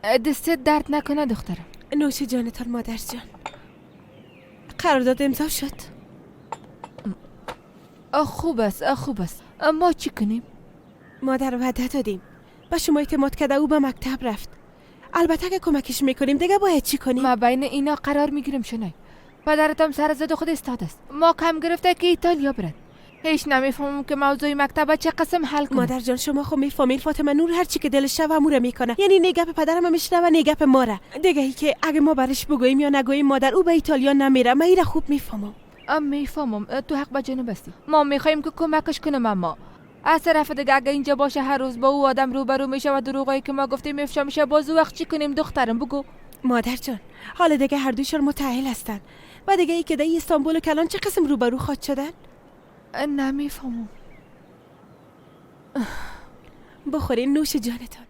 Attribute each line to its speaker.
Speaker 1: دستت درد نکنه دخترم.
Speaker 2: نوش جانتان مادر جان. قرارداد امضا شد.
Speaker 1: خوب است خوب است. ما چی کنیم؟
Speaker 2: مادر وعده دادیم و شما اعتماد کرده او به مکتب رفت. البته که کمکش میکنیم دیگه باید چی کنیم؟
Speaker 1: ما بین اینا قرار میگیریم. شنای پدرتم سر زد خود استاد است. ما کم گرفته که ایتالیا برد. هیچ نمیفهمم که موضوع مکتب چه قسم حل کنم.
Speaker 2: مادر جان شما خو میفهمین فاطمه نور هر چی که دلش شوه اموره میکنه. یعنی نگپ پدرم میشنوه نگپ ما را. دیگه ای که اگه ما برش بگوییم یا نگوییم مادر او به ایتالیا نمیره. من ایره خوب میفهمم.
Speaker 1: میفهمم تو حق به جنب هستی. ما میخوایم که کمکش کنم. اما از طرف دیگه اگه اینجا باشه هر روز با او آدم روبرو میشه و دروغایی که ما گفتیم افشا میشه، باز وقت چی کنیم دخترم بگو.
Speaker 2: مادر جان حالا دیگه هر دوشون متأهل هستن و دیگه ای که در استانبول و کلان چه قسم روبرو خواهد شدن؟
Speaker 1: نمیفهمم.
Speaker 2: بخورین نوش جانتان.